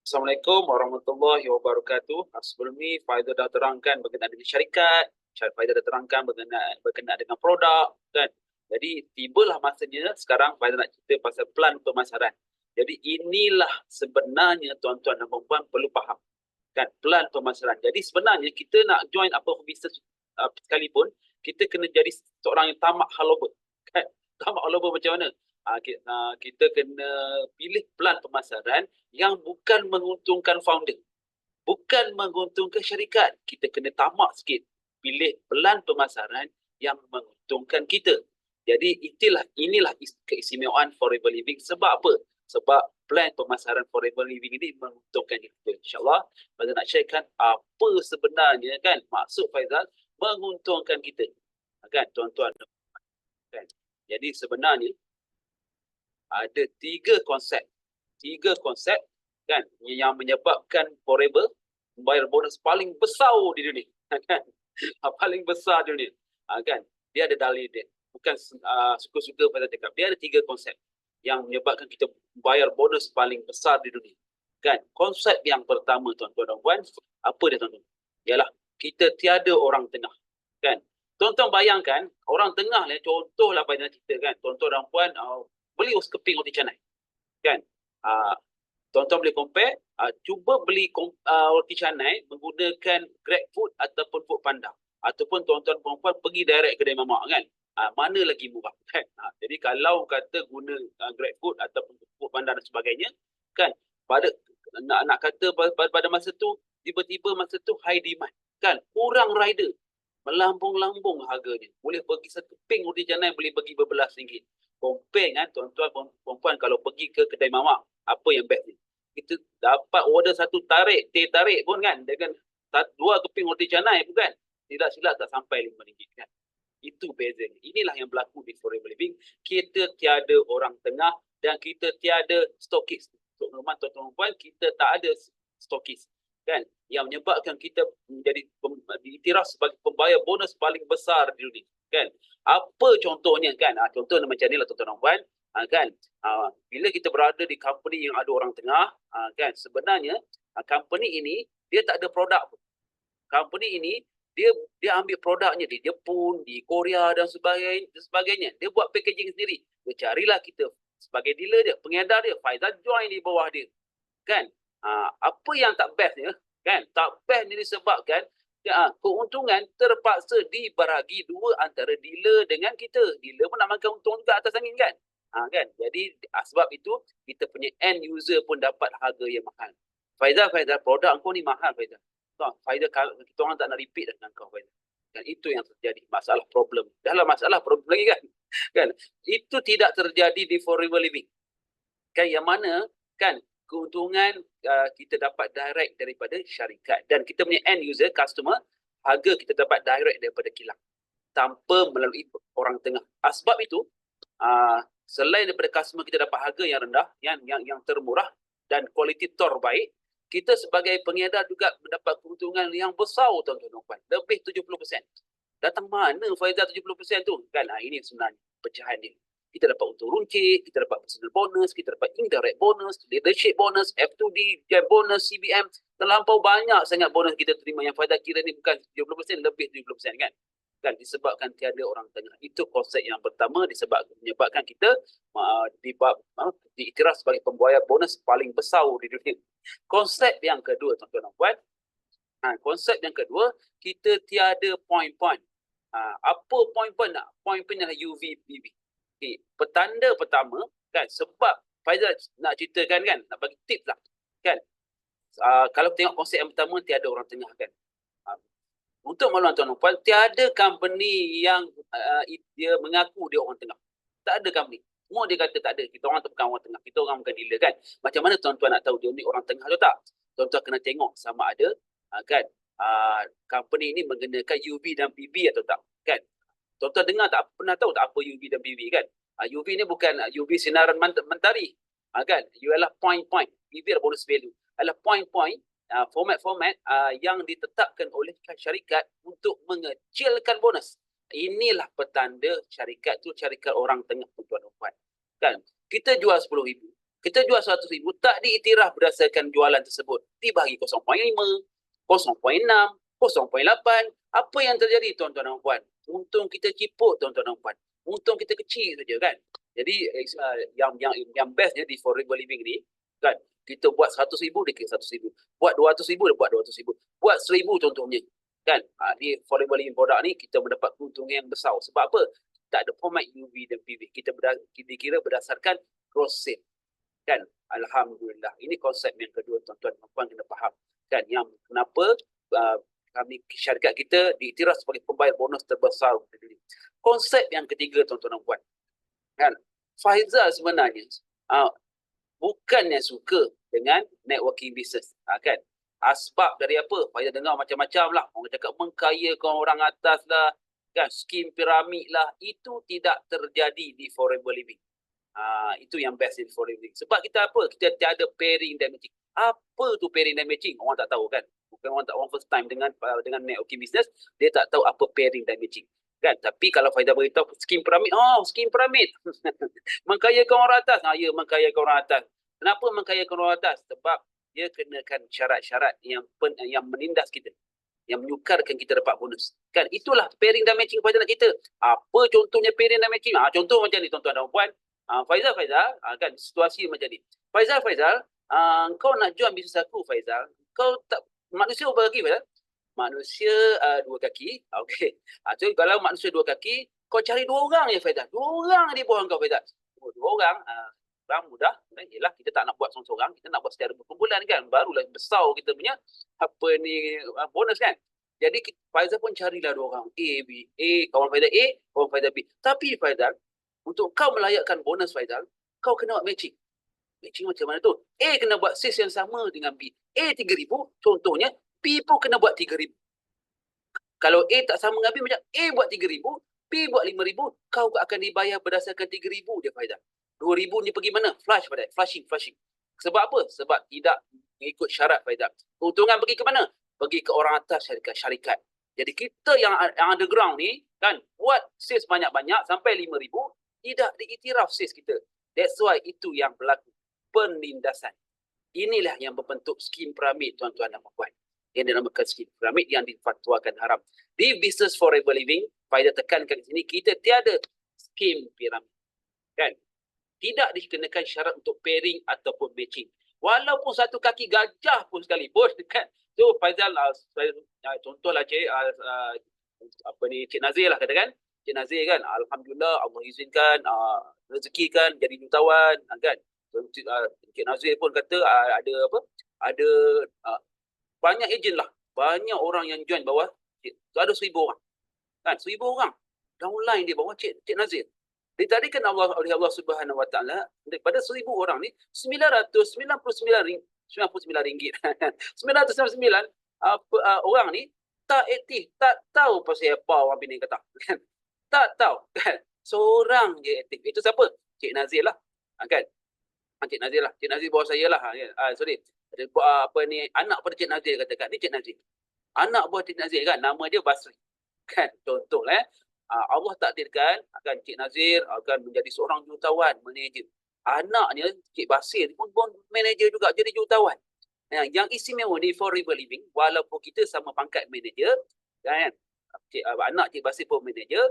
Assalamualaikum warahmatullahi wabarakatuh. Sebelum ni Faizal dah terangkan berkenaan dengan syarikat, Faizal dah terangkan berkenaan dengan produk kan. Jadi tibalah masanya sekarang Faizal nak cerita pasal pelan pemasaran. Jadi inilah sebenarnya tuan-tuan dan puan perlu faham kan, pelan pemasaran. Jadi sebenarnya kita nak join apa bisnes sekalipun, kita kena jadi seorang yang tamak haloba kan. Tamak haloba macam mana? Kita kena pilih pelan pemasaran yang bukan menguntungkan founder, bukan menguntungkan syarikat. Kita kena tamak sikit, pilih pelan pemasaran yang menguntungkan kita. Jadi inilah keistimewaan Forever Living. Sebab apa? Sebab plan pemasaran Forever Living ini menguntungkan kita. InsyaAllah Faizal nak sharekan apa sebenarnya kan maksud Faizal menguntungkan kita kan tuan-tuan kan. Jadi sebenarnya ada tiga konsep kan yang menyebabkan Forever membayar bonus paling besar di dunia kan. Paling besar di dunia kan. Dia ada dalil dia, bukan suka-suka pada cakap. Dia ada tiga konsep yang menyebabkan kita bayar bonus paling besar di dunia kan. Konsep yang pertama tuan-tuan dan puan, apa dia tuan-tuan? Ialah kita tiada orang tengah kan. Tuan-tuan bayangkan orang tengah ni, contohlah banyak cerita kan tuan-tuan dan puan, beli keping roti canai kan. Tuan-tuan boleh compare, cuba beli roti canai menggunakan GrabFood ataupun Foodpanda, ataupun tuan-tuan perempuan pergi direct kedai mamak kan. Mana lagi murah kan. Jadi kalau kata guna GrabFood ataupun Foodpanda dan sebagainya kan, nak kata pada masa tu tiba-tiba masa tu high demand kan, kurang rider, melambung-lambung harganya. Boleh pergi satu keping roti canai boleh pergi berbelas ringgit. Compare kan tuan-tuan perempuan kalau pergi ke kedai mamak, apa yang best ni? Kita dapat order satu teh tarik pun kan, dengan dua keping roti canai pun kan, tidak silap tak sampai RM5 kan. Itu bezanya. Inilah yang berlaku di Forever Living. Kita tiada orang tengah dan kita tiada stokis. Untuk rumah tuan-tuan perempuan, kita tak ada stokis kan, yang menyebabkan kita menjadi diiktiraf sebagai pembayar bonus paling besar di dunia kan. Apa contohnya kan? Contohnya macam ni lah tuan-tuan dan puan kan. Bila kita berada di company yang ada orang tengah kan, sebenarnya company ini dia tak ada produk pun. Company ini dia ambil produknya di Jepun, di Korea dan sebagainya. Dia buat packaging sendiri. Dia carilah kita sebagai dealer dia, pengedar dia, Faizal join di bawah dia kan. Apa yang tak bestnya kan? Tak best ni disebabkan keuntungan terpaksa dibahagi dua antara dealer dengan kita. Dealer pun nak makan untung juga atas angin kan. Kan? Jadi sebab itu kita punya end user pun dapat harga yang mahal. Faizal, produk kau ni mahal Faizal. Faizal, kita orang tak nak repeat dengan kau Faizal. Dan itu yang terjadi, masalah problem. Dalam masalah problem lagi kan. Kan? Itu tidak terjadi di Forever Living. Kan, yang mana kan keuntungan kita dapat direct daripada syarikat, dan kita punya end user customer, harga kita dapat direct daripada kilang tanpa melalui orang tengah. Sebab itu selain daripada customer kita dapat harga yang rendah, yang termurah dan kualiti terbaik, kita sebagai pengedar juga mendapat keuntungan yang besar tuan-tuan dan puan, lebih 70%. Datang mana Faizal 70% tu kan? Ini sebenarnya pecahan dia. Kita dapat untung runcit, kita dapat personal bonus, kita dapat indirect bonus, leadership bonus, F2D, jam bonus, CBM. Terlampau banyak sangat bonus kita terima yang Faizal kira ni bukan 70%, lebih 70% kan. Kan disebabkan tiada orang tengah. Itu konsep yang pertama, menyebabkan kita diiktiraf sebagai pembayar bonus paling besar di dunia. Konsep yang kedua tuan-tuan dan puan, konsep yang kedua, kita tiada point-point. Apa point-point? Point-point adalah UV, PV. Okay. Petanda pertama kan, sebab Faizal nak ceritakan kan, nak bagi tips lah kan. Kalau tengok konsep yang pertama, tiada orang tengah kan. Untuk makluman tuan-tuan puan, tiada company yang dia mengaku dia orang tengah. Tak ada company. Semua dia kata tak ada. Kita orang tu bukan orang tengah. Kita orang bukan dealer kan. Macam mana tuan-tuan nak tahu dia ni orang tengah atau tak? Tuan-tuan kena tengok sama ada kan company ini menggunakan UV dan PV atau tak kan. Tuan-tuan dengar tak, pernah tahu tak apa UV dan PV kan? UV ni bukan UV sinaran mentari kan. Ialah point-point. PV adalah bonus value. Adalah point-point, format-format yang ditetapkan oleh syarikat untuk mengecilkan bonus. Inilah petanda syarikat tu syarikat orang tengah tuan-tuan dan puan. Kan? Kita jual 10,000. Kita jual 100,000, tak diiktiraf berdasarkan jualan tersebut. Dibagi 0.5, 0.6, 0.8. Apa yang terjadi tuan-tuan dan puan? Untung kita ciput tuan-tuan dan puan. Untung kita kecil saja kan. Jadi yang bestnya di Forever Living ni kan, kita buat 100,000 dia kira 100,000. Buat 200,000 dia buat 200,000. Buat 1,000 contohnya. Kan? Di Forever Living produk ni kita mendapat keuntungan yang besar. Sebab apa? Tak ada format UV dan PV. Kita kira berdasarkan gross sale. Kan? Alhamdulillah. Ini konsep yang kedua tuan-tuan dan puan kena faham. Kan? Yang kenapa kami syarikat kita diiktiraf sebagai pembayar bonus terbesar. Konsep yang ketiga tuan-tuan dan puan. Kan? Faizal sebenarnya bukannya suka dengan networking business. Kan? Asbab dari apa? Faizal dengar macam-macam lah. Orang cakap mengkayakan orang atas lah. Kan? Skim piramid lah. Itu tidak terjadi di Forever Living. Itu yang best in Forever Living. Sebab kita apa? Kita tiada pairing dan matching. Apa tu pairing dan matching? Orang tak tahu kan? Bukan orang first time dengan networking business, dia tak tahu apa pairing dan matching. Kan? Tapi kalau Faizal beritahu skim piramid, skim piramid. Mengkayakan orang atas. Ya, mengkayakan orang atas. Kenapa mengkayakan orang atas? Sebab dia kenakan syarat-syarat yang menindas kita, yang menyukarkan kita dapat bonus. Kan? Itulah pairing dan matching Faizal nak cerita. Apa contohnya pairing dan matching? Contoh macam ni tuan-tuan dan puan. Faizal, kan situasi macam ni. Faizal, kau nak join bisnes aku, Faizal. Kau tak, manusia berapa kaki, Faizal? Manusia 2 kaki. Okey. So kalau manusia 2 kaki, kau cari 2 orang je, Faizal. 2 orang di bawah kau, Faizal. 2 orang, mudah. Yelah, kita tak nak buat seorang-seorang, kita nak buat secara berkumpulan kan. Barulah besar kita punya bonus kan. Jadi Faizal pun carilah 2 orang. Kawan Faizal A, kawan Faizal B. Tapi Faizal, untuk kau melayakkan bonus Faizal, kau kena buat matching. Matching macam mana tu? A kena buat sis yang sama dengan B. A 3,000, contohnya, B pun kena buat 3,000. Kalau A tak sama dengan B, macam A buat 3,000, B buat 5,000, kau akan dibayar berdasarkan 3,000 dia Faizal. 2,000 ni pergi mana? Flashing. Sebab apa? Sebab tidak mengikut syarat Faizal. Keuntungan pergi ke mana? Pergi ke orang atas syarikat. Jadi kita yang underground ni, kan, buat sis banyak-banyak sampai 5,000, tidak diiktiraf sis kita. That's why itu yang berlaku. Penindasan. Inilah yang berbentuk skim piramid tuan-tuan dan puan. Yang dinamakan skim piramid yang difatwakan haram. Di Business Forever Living, Faizal tekankan di sini, kita tiada skim piramid. Kan? Tidak dikenakan syarat untuk pairing ataupun matching. Walaupun satu kaki gajah pun sekalipun, kan? So Faizal, contohlah Cik Nazir lah katakan. Cik Nazir kan, Alhamdulillah Allah izinkan rezeki kan jadi jutawan kan. Cik Nazir pun kata ada banyak ejen lah, banyak orang yang join bawah. Ada 1,000 orang kan, 1,000 orang downline di bawah Cik Nazir. Ditarikan Allah oleh Allah Subhanahu Wa Taala daripada 1,000 orang ni 999 ringgit 999 orang ni tak aktif, tak tahu pasal apa orang Penang kata kan. Tak tahu kan. Seorang je aktif. Itu siapa? Cik Nazir lah. Kan? Cik Nazir lah. Cik Nazir bawah saya lah. Sorry. Anak pada Cik Nazir katakan. Ni Cik Nazir. Anak buah Cik Nazir kan. Nama dia Basri. Kan? Contoh Allah takdirkan akan Cik Nazir akan menjadi seorang jutawan, manager. Anaknya Cik Basir pun manager juga, jadi jutawan. Yang istimewa di Forever Living, walaupun kita sama pangkat manager, kan? Anak Cik Basir pun manager,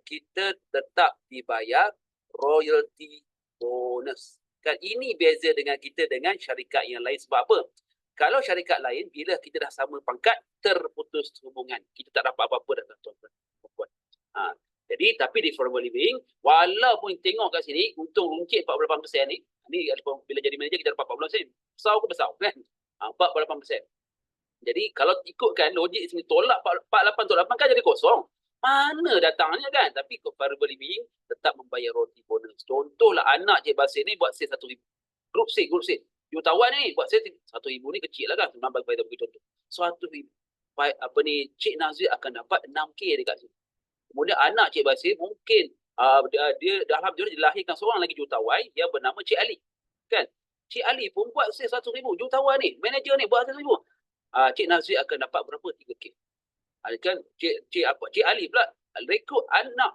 kita tetap dibayar royalty bonus. Kan ini beza dengan kita dengan syarikat yang lain. Sebab apa? Kalau syarikat lain, bila kita dah sama pangkat, terputus hubungan. Kita tak dapat apa-apa dah tuan-tuan. Jadi tapi di Forever Living, walaupun tengok kat sini untung rungkit 48% ni bila jadi manager kita dapat 14%. Besar ke besar kan? 48%. Jadi kalau ikutkan logik sini, tolak 48 kan jadi kosong. Mana datangnya kan? Tapi Forever Living tetap membayar roti bonus. Contohlah anak Cik Basir ni buat sale 1,000. Grup C. Jutawan ni buat sale 1,000 ni kecil lah kan. Nampak kita bagi contoh. 1,000. Cik Nazir akan dapat 6K dekat sini. Kemudian anak Cik Basir mungkin dia alhamdulillah dilahirkan seorang lagi jutawan yang bernama Cik Ali. Kan? Cik Ali pun buat sale 1,000. Jutawan ni, manager ni buat 1,000. Cik Nazir akan dapat berapa? 3K. Kan Cik Ali pula rekrut anak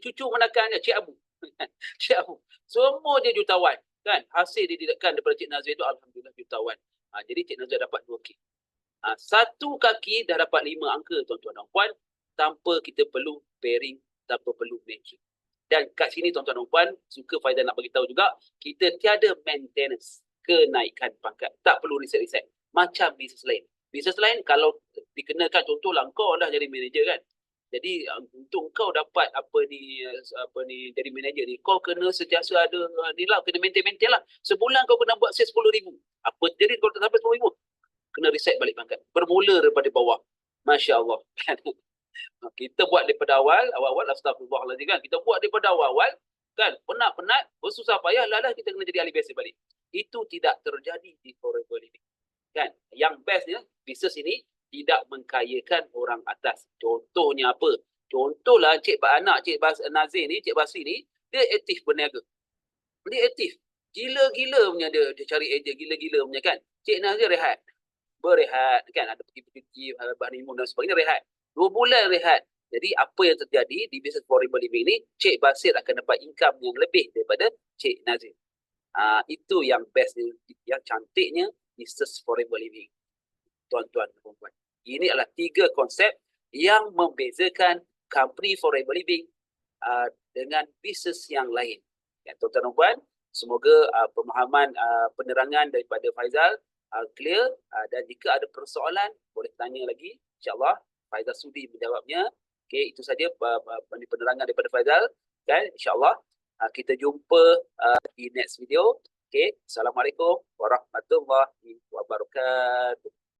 cucu menakannya Cik Abu. Cik Abu. Semua dia jutawan. Kan? Hasil dididikan daripada Cik Nazir itu alhamdulillah jutawan. Jadi Cik Nazir dapat 2K. Satu kaki dah dapat 5 angka tuan-tuan dan puan tanpa kita perlu pairing, tanpa perlu matching. Dan kat sini tuan-tuan dan puan, suka Faizal nak bagi tahu juga, kita tiada maintenance kenaikan pangkat. Tak perlu reset-reset. Macam bisnes lain. Bisnes lain kalau dikenakan, contohlah kau dah jadi manager kan. Jadi untuk kau dapat apa ni jadi manager ni, kau kena sentiasa ada ni lah, kena maintain lah. Sebulan kau kena buat sales 10,000. Apa jadi kalau tak sampai 10,000? Kena reset balik pangkat. Bermula daripada bawah. Masya Allah. Kita buat daripada awal astagfirullahaladzim kan. Kita buat daripada awal kan. Penat-penat, bersusah payah, lalah kita kena jadi ahli biasa balik. Itu tidak terjadi di Forever Living. Kan? Yang bestnya, bisnes ini tidak mengkayakan orang atas. Contohnya apa? Contohlah anak Cik Nazir ni, Cik Basri ni, dia aktif berniaga. Dia aktif. Gila-gila punya dia cari ejen, gila-gila punya kan. Cik Nazir rehat. Berehat kan, ada pergi-pergi honeymoon dan sebagainya, rehat. 2 bulan rehat. Jadi apa yang terjadi di bisnes Forever Living ni, Cik Basir akan dapat income yang lebih daripada Cik Nazir. Itu yang best, yang cantiknya bisnes Forever Living. Tuan-tuan dan puan-puan. Ini adalah 3 konsep yang membezakan company Forever Living dengan bisnes yang lain. Ya, tuan-tuan dan puan, semoga pemahaman penerangan daripada Faizal clear, dan jika ada persoalan boleh tanya lagi, insya-Allah Faizal sudi menjawabnya. Okey, itu saja penerangan daripada Faizal kan, insya-Allah kita jumpa di next video. Okey, assalamualaikum warahmatullahi wabarakatuh.